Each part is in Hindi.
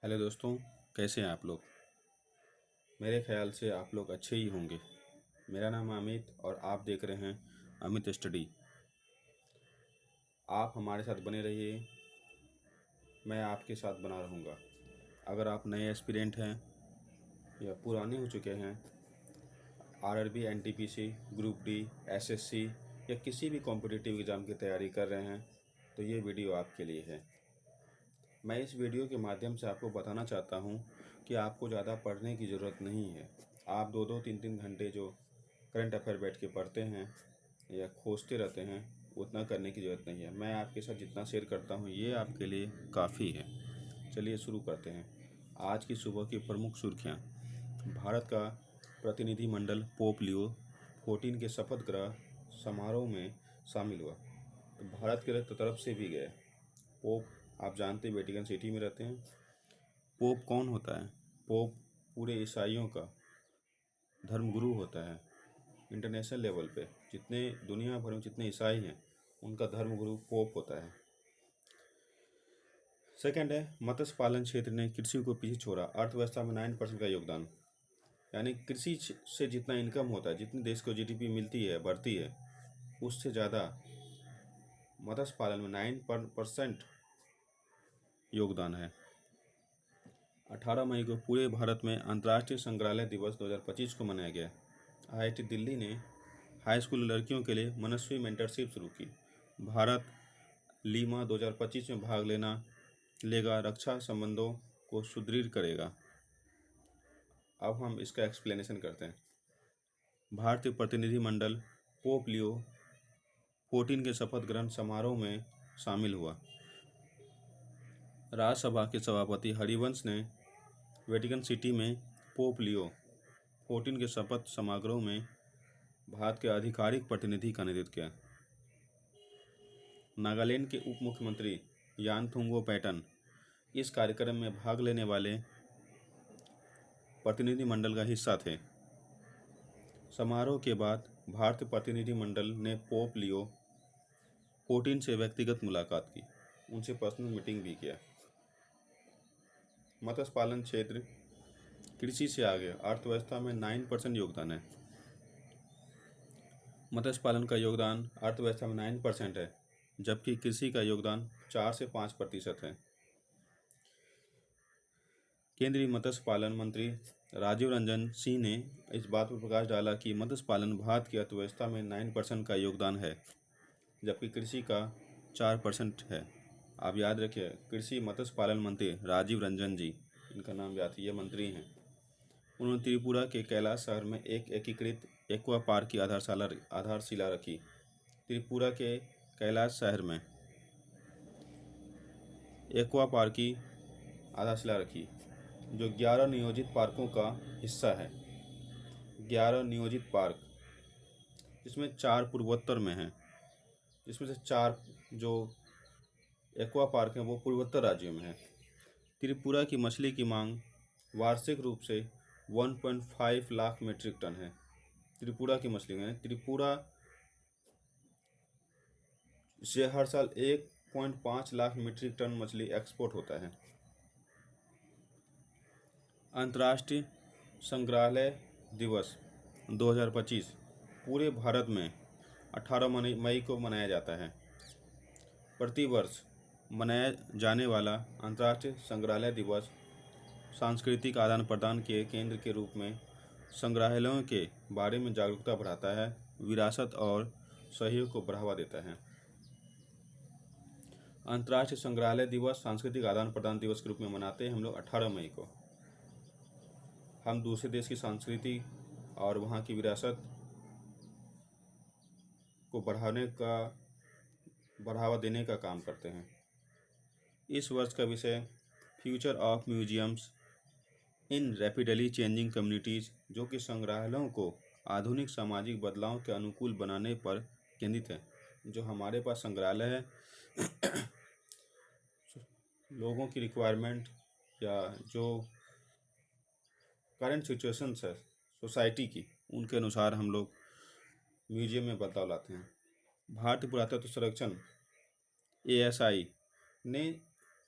हेलो दोस्तों, कैसे हैं आप लोग। मेरे ख्याल से आप लोग अच्छे ही होंगे। मेरा नाम अमित और आप देख रहे हैं अमित स्टडी। आप हमारे साथ बने रहिए, मैं आपके साथ बना रहूँगा। अगर आप नए एस्पिरेंट हैं या पुराने हो चुके हैं, RRB, NTPC, group D, SSC या किसी भी कॉम्पिटिटिव एग्ज़ाम की तैयारी कर रहे हैं, तो ये वीडियो आपके लिए है। मैं इस वीडियो के माध्यम से आपको बताना चाहता हूँ कि आपको ज़्यादा पढ़ने की ज़रूरत नहीं है। आप दो दो तीन तीन घंटे जो करंट अफेयर बैठ के पढ़ते हैं या खोजते रहते हैं, उतना करने की ज़रूरत नहीं है। मैं आपके साथ जितना शेयर करता हूँ ये आपके लिए काफ़ी है। चलिए शुरू करते हैं। आज की सुबह की प्रमुख सुर्खियाँ। भारत का प्रतिनिधिमंडल पोप लियो 14 के शपथ ग्रहण समारोह में शामिल हुआ। तो भारत के तरफ से भी गए। पोप आप जानते हैं वेटिकन सिटी में रहते हैं। पोप कौन होता है? पोप पूरे ईसाइयों का धर्मगुरु होता है। इंटरनेशनल लेवल पे जितने दुनिया भर में जितने ईसाई हैं, उनका धर्मगुरु पोप होता है। सेकंड है, मत्स्य पालन क्षेत्र ने कृषि को पीछे छोड़ा। अर्थव्यवस्था में 9% का योगदान। यानी कृषि से जितना इनकम होता है, जितनी देश को जीडीपी मिलती है, बढ़ती है, उससे ज़्यादा मत्स्य पालन में 9% योगदान है। 18 मई को पूरे भारत में अंतर्राष्ट्रीय संग्रहालय दिवस 2025 को मनाया गया। आईआईटी दिल्ली ने हाई स्कूल लड़कियों के लिए मनस्वी मेंटरशिप शुरू की। भारत लीमा 2025 में भाग लेगा, रक्षा संबंधों को सुदृढ़ करेगा। अब हम इसका एक्सप्लेनेशन करते हैं। भारतीय प्रतिनिधिमंडल पोप लियो 14 के शपथ ग्रहण समारोह में शामिल हुआ। राज्यसभा के सभापति हरिवंश ने वेटिकन सिटी में पोप लियो 14 के शपथ समारोह में भारत के आधिकारिक प्रतिनिधि का नेतृत्व किया। नागालैंड के उप मुख्यमंत्री यानथुंगो पैटन इस कार्यक्रम में भाग लेने वाले प्रतिनिधिमंडल का हिस्सा थे। समारोह के बाद भारतीय प्रतिनिधिमंडल ने पोप लियो 14 से व्यक्तिगत मुलाकात की, उनसे पर्सनल मीटिंग भी किया। मत्स्य पालन क्षेत्र कृषि से आगे, अर्थव्यवस्था में 9% योगदान है। मत्स्य पालन का योगदान अर्थव्यवस्था में 9% है, जबकि कृषि का योगदान 4 से 5% है। केंद्रीय मत्स्य पालन मंत्री राजीव रंजन सिंह ने इस बात पर प्रकाश डाला कि मत्स्य पालन भारत की अर्थव्यवस्था में 9% का योगदान है, जबकि कृषि का 4% है। आप याद रखिए, कृषि मत्स्य पालन मंत्री राजीव रंजन जी, इनका नाम याद, ये मंत्री हैं। उन्होंने त्रिपुरा के कैलाश शहर में एक एकीकृत एक्वा पार्क की आधारशिला रखी। त्रिपुरा के कैलाश शहर में एक्वा पार्क की आधारशिला रखी, जो 11 नियोजित पार्कों का हिस्सा है। 11 नियोजित पार्क, जिसमें 4 पूर्वोत्तर में हैं, जिसमें से 4 जो एक्वा पार्क हैं वो पूर्वोत्तर राज्यों में है। त्रिपुरा की मछली की मांग वार्षिक रूप से 1.5 लाख मीट्रिक टन है। त्रिपुरा की मछली में त्रिपुरा से हर साल 1.5 लाख मीट्रिक टन मछली एक्सपोर्ट होता है। अंतर्राष्ट्रीय संग्रहालय दिवस 2025 पूरे भारत में 18 मई को मनाया जाता है। प्रतिवर्ष मनाया जाने वाला अंतर्राष्ट्रीय संग्रहालय दिवस सांस्कृतिक आदान प्रदान के केंद्र के रूप में संग्रहालयों के बारे में जागरूकता बढ़ाता है, विरासत और सहयोग को बढ़ावा देता है। अंतर्राष्ट्रीय संग्रहालय दिवस सांस्कृतिक आदान प्रदान दिवस के रूप में मनाते हैं हम लोग 18 मई को। हम दूसरे देश की संस्कृति और वहाँ की विरासत को बढ़ावा देने का काम करते हैं। इस वर्ष का विषय future of museums in rapidly changing communities, जो कि संग्रहालयों को आधुनिक सामाजिक बदलाव के अनुकूल बनाने पर केंद्रित है। जो हमारे पास संग्रहालय है लोगों की रिक्वायरमेंट या जो करंट सिचुएशंस है सोसाइटी की, उनके अनुसार हम लोग म्यूजियम में बदलाव लाते हैं। भारतीय पुरातत्व सर्वेक्षण ASI ने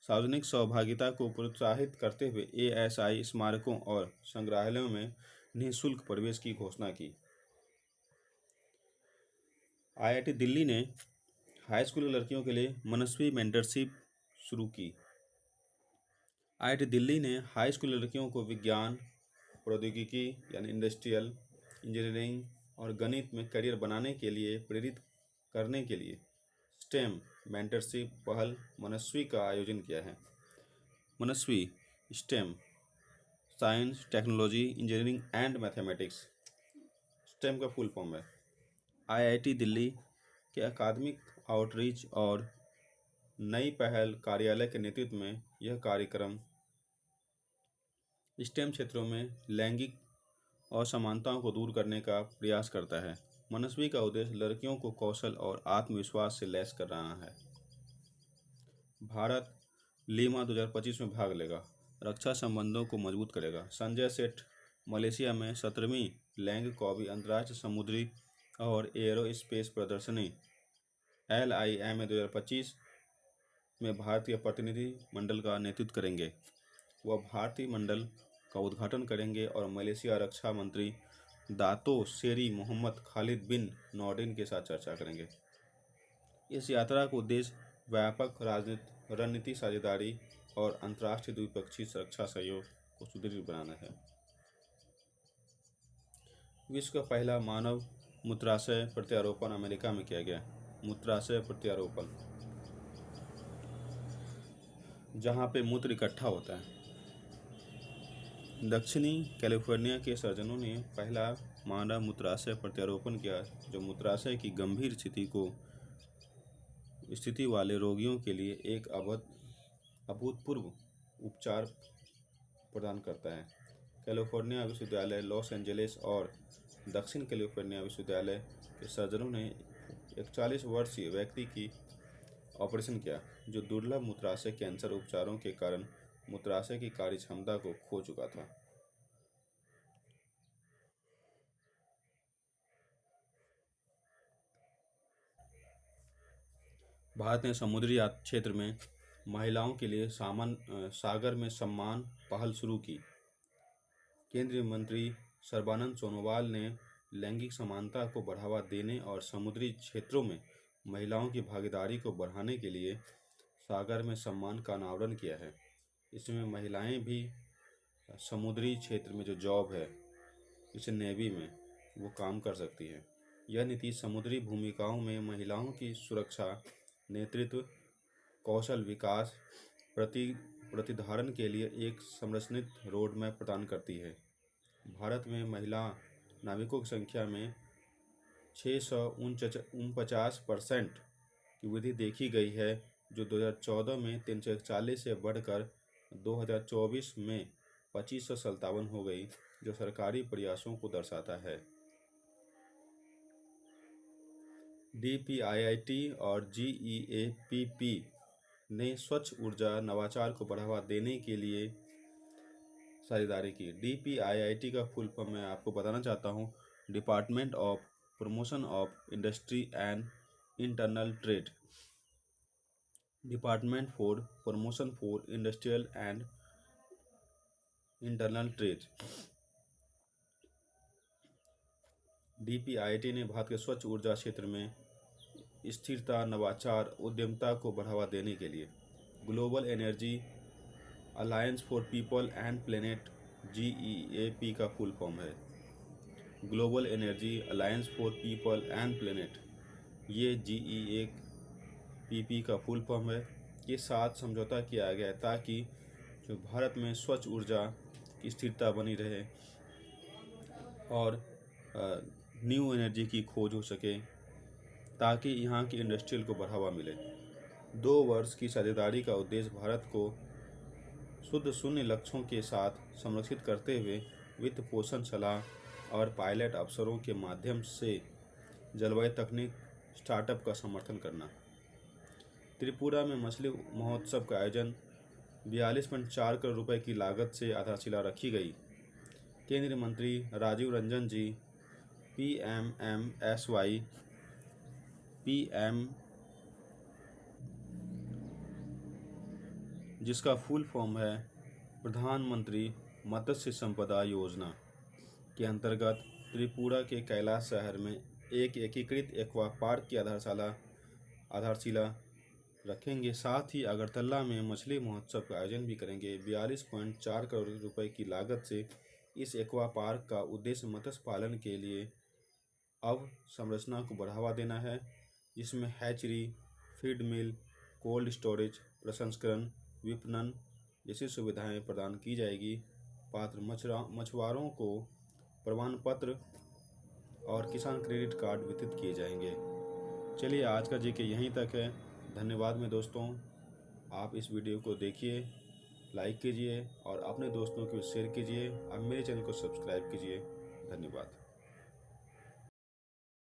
सार्वजनिक सहभागिता को प्रोत्साहित करते हुए एएसआई स्मारकों और संग्रहालयों में निःशुल्क प्रवेश की घोषणा की। आईआईटी दिल्ली ने हाई स्कूल लड़कियों के लिए मनस्वी मेंटरशिप शुरू की। आईआईटी दिल्ली ने हाई स्कूल लड़कियों को विज्ञान, प्रौद्योगिकी यानी इंडस्ट्रियल इंजीनियरिंग और गणित में करियर बनाने के लिए प्रेरित करने के लिए स्टेम मेंटरशिप पहल मनस्वी का आयोजन किया है। Manasvi STEM science, technology, engineering and mathematics STEM का फुल फॉर्म है। आईआईटी दिल्ली के अकादमिक आउटरीच और नई पहल कार्यालय के नेतृत्व में यह कार्यक्रम स्टेम क्षेत्रों में लैंगिक असमानताओं को दूर करने का प्रयास करता है। मनस्वी का उद्देश्य लड़कियों को कौशल और आत्मविश्वास से लैस कर रहा है। भारत लीमा 2025 में भाग लेगा, रक्षा संबंधों को मजबूत करेगा। संजय सेठ मलेशिया में 17वीं लैंग कॉबी अंतर्राष्ट्रीय समुद्री और एयरोस्पेस प्रदर्शनी LIMA 2025 में भारतीय प्रतिनिधि मंडल का नेतृत्व करेंगे। वह भारतीय मंडल का उद्घाटन करेंगे और मलेशिया रक्षा मंत्री दातो सेरी मोहम्मद खालिद बिन नॉर्डिन के साथ चर्चा करेंगे। इस यात्रा का उद्देश्य व्यापक रणनीति साझेदारी और अंतर्राष्ट्रीय द्विपक्षीय सुरक्षा सहयोग को सुदृढ़ बनाना है। विश्व का पहला मानव मूत्राशय प्रत्यारोपण अमेरिका में किया गया। मूत्राशय प्रत्यारोपण, जहाँ पे मूत्र इकट्ठा होता है। दक्षिणी कैलिफोर्निया के सर्जनों ने पहला मानव मूत्राशय प्रत्यारोपण किया, जो मूत्राशय की गंभीर स्थिति वाले रोगियों के लिए एक अभूतपूर्व उपचार प्रदान करता है। कैलिफोर्निया विश्वविद्यालय लॉस एंजलिस और दक्षिण कैलिफोर्निया विश्वविद्यालय के सर्जनों ने एक 40 वर्षीय व्यक्ति की ऑपरेशन किया, जो दुर्लभ मूत्राशय कैंसर उपचारों के कारण मूत्राशय की कार्य क्षमता को खो चुका था। भारत ने समुद्री क्षेत्र में महिलाओं के लिए सागर में सम्मान पहल शुरू की। केंद्रीय मंत्री सर्बानंद सोनोवाल ने लैंगिक समानता को बढ़ावा देने और समुद्री क्षेत्रों में महिलाओं की भागीदारी को बढ़ाने के लिए सागर में सम्मान का अनावरण किया है। इसमें महिलाएं भी समुद्री क्षेत्र में जो जॉब है, जैसे नेवी में, वो काम कर सकती है। यह नीति समुद्री भूमिकाओं में महिलाओं की सुरक्षा, नेतृत्व, कौशल विकास, प्रतिधारण के लिए एक संरचित रोडमैप प्रदान करती है। भारत में महिला नाविकों की संख्या में 649% की वृद्धि देखी गई है, जो 2014 में 341 से बढ़कर 2024 में 2557 हो गई, जो सरकारी प्रयासों को दर्शाता है। DPIIT और GEAPP ने स्वच्छ ऊर्जा नवाचार को बढ़ावा देने के लिए साझेदारी की। DPIIT का फुल फॉर्म मैं आपको बताना चाहता हूँ। Department of promotion of industry and internal trade. Department for promotion for industrial and internal trade. DPIIT ने भारत के स्वच्छ ऊर्जा क्षेत्र में स्थिरता, नवाचार, उद्यमिता को बढ़ावा देने के लिए global energy alliance for people and planet GEAP का फुल फॉर्म है। Global energy alliance for people and planet, ये GEAPP का फुल फॉर्म है। के साथ समझौता किया गया ताकि जो भारत में स्वच्छ ऊर्जा की स्थिरता बनी रहे और न्यू एनर्जी की खोज हो सके, ताकि यहाँ की इंडस्ट्रियल को बढ़ावा मिले। 2 वर्ष की साझेदारी का उद्देश्य भारत को शुद्ध शून्य लक्ष्यों के साथ संरक्षित करते हुए वित्त पोषण, सलाह और पायलट अवसरों के माध्यम से जलवायु तकनीक स्टार्टअप का समर्थन करना। त्रिपुरा में मछली महोत्सव का आयोजन 42.4 करोड़ रुपए की लागत से आधारशिला रखी गई। केंद्रीय मंत्री राजीव रंजन जी जिसका फुल फॉर्म है प्रधानमंत्री मत्स्य संपदा योजना के अंतर्गत त्रिपुरा के कैलाश शहर में एक एकीकृत एक्वा पार्क की आधारशिला रखेंगे। साथ ही अगरतला में मछली महोत्सव का आयोजन भी करेंगे। 42.4 करोड़ रुपए की लागत से इस एक्वा पार्क का उद्देश्य मत्स्य पालन के लिए अवसंरचना को बढ़ावा देना है, जिसमें हैचरी, फीड मिल, कोल्ड स्टोरेज, प्रसंस्करण, विपणन जैसी सुविधाएं प्रदान की जाएगी। पात्र मछुआरों को प्रमाण पत्र और किसान क्रेडिट कार्ड वितरित किए जाएंगे। चलिए आज का जीके यहीं तक है। धन्यवाद मेरे दोस्तों, आप इस वीडियो को देखिए, लाइक कीजिए और अपने दोस्तों को शेयर कीजिए। आप मेरे चैनल को सब्सक्राइब कीजिए। धन्यवाद।